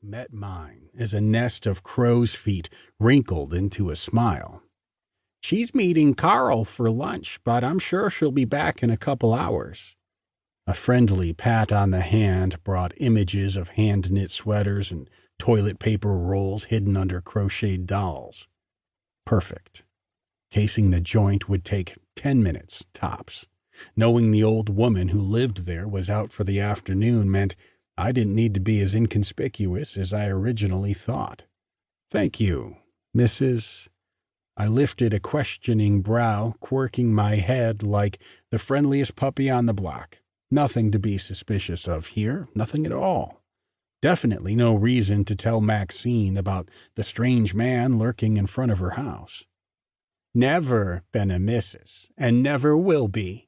met mine as a nest of crow's feet wrinkled into a smile. "She's meeting Carl for lunch, but I'm sure she'll be back in a couple hours." A friendly pat on the hand brought images of hand-knit sweaters and toilet paper rolls hidden under crocheted dolls. Perfect. Casing the joint would take 10 minutes, tops. Knowing the old woman who lived there was out for the afternoon meant I didn't need to be as inconspicuous as I originally thought. "Thank you, Mrs.." I lifted a questioning brow, quirking my head like the friendliest puppy on the block. Nothing to be suspicious of here, nothing at all. Definitely no reason to tell Maxine about the strange man lurking in front of her house. "Never been a missus, and never will be."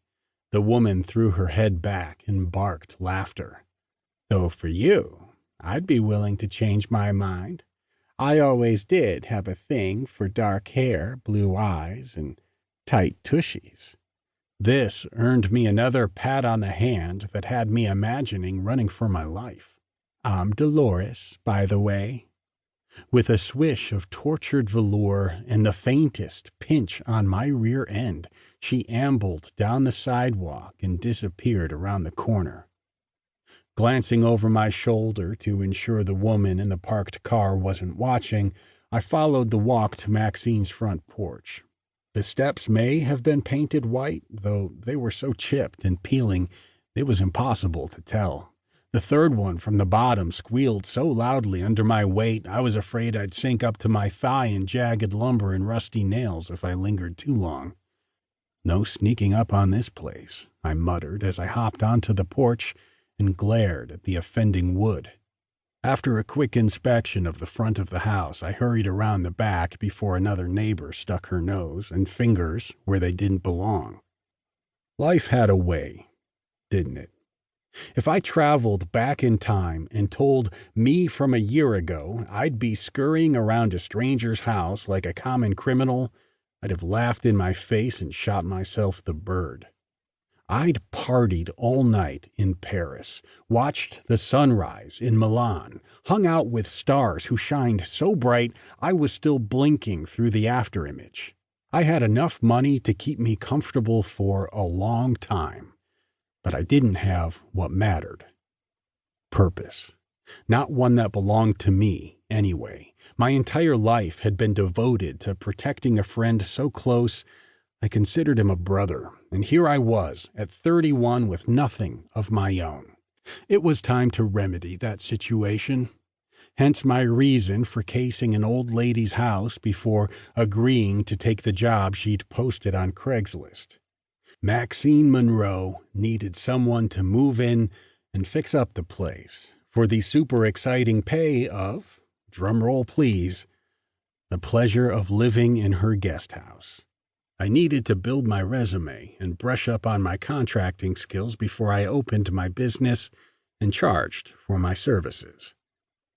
The woman threw her head back and barked laughter. "Though for you, I'd be willing to change my mind. I always did have a thing for dark hair, blue eyes, and tight tushies." This earned me another pat on the hand that had me imagining running for my life. "I'm Dolores, by the way." With a swish of tortured velour and the faintest pinch on my rear end, she ambled down the sidewalk and disappeared around the corner. Glancing over my shoulder to ensure the woman in the parked car wasn't watching, I followed the walk to Maxine's front porch. The steps may have been painted white, though they were so chipped and peeling it was impossible to tell. The third one from the bottom squealed so loudly under my weight I was afraid I'd sink up to my thigh in jagged lumber and rusty nails if I lingered too long. "No sneaking up on this place," I muttered as I hopped onto the porch and glared at the offending wood. After a quick inspection of the front of the house, I hurried around the back before another neighbor stuck her nose and fingers where they didn't belong. Life had a way, didn't it? If I traveled back in time and told me from a year ago I'd be scurrying around a stranger's house like a common criminal, I'd have laughed in my face and shot myself the bird. I'd partied all night in Paris, watched the sunrise in Milan, hung out with stars who shined so bright I was still blinking through the afterimage. I had enough money to keep me comfortable for a long time, but I didn't have what mattered. Purpose. Not one that belonged to me, anyway. My entire life had been devoted to protecting a friend so close I considered him a brother, and here I was, at 31 with nothing of my own. It was time to remedy that situation. Hence my reason for casing an old lady's house before agreeing to take the job she'd posted on Craigslist. Maxine Monroe needed someone to move in and fix up the place for the super exciting pay of, drumroll please, the pleasure of living in her guest house. I needed to build my resume and brush up on my contracting skills before I opened my business and charged for my services.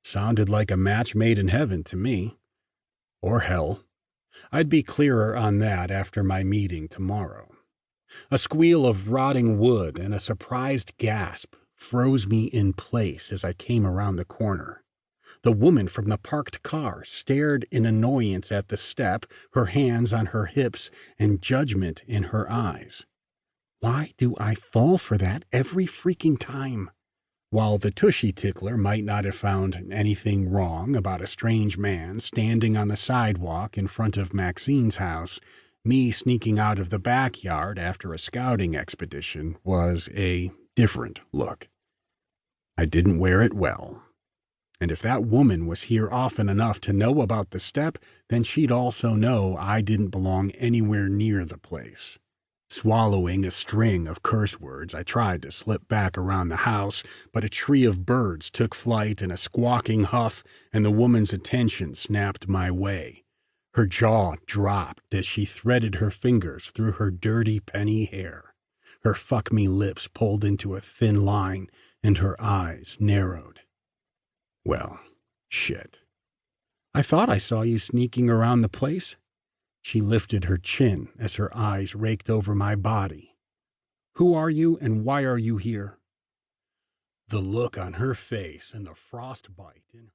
Sounded like a match made in heaven to me. Or hell. I'd be clearer on that after my meeting tomorrow. A squeal of rotting wood and a surprised gasp froze me in place as I came around the corner. The woman from the parked car stared in annoyance at the step, her hands on her hips and judgment in her eyes. Why do I fall for that every freaking time? While the tushy tickler might not have found anything wrong about a strange man standing on the sidewalk in front of Maxine's house, me sneaking out of the backyard after a scouting expedition was a different look. I didn't wear it well. And if that woman was here often enough to know about the step, then she'd also know I didn't belong anywhere near the place. Swallowing a string of curse words, I tried to slip back around the house, but a tree of birds took flight in a squawking huff, and the woman's attention snapped my way. Her jaw dropped as she threaded her fingers through her dirty penny hair. Her fuck-me lips pulled into a thin line, and her eyes narrowed. Well, shit. I thought I saw you sneaking around the place. She lifted her chin as her eyes raked over my body. Who are you and why are you here? The look on her face and the frostbite in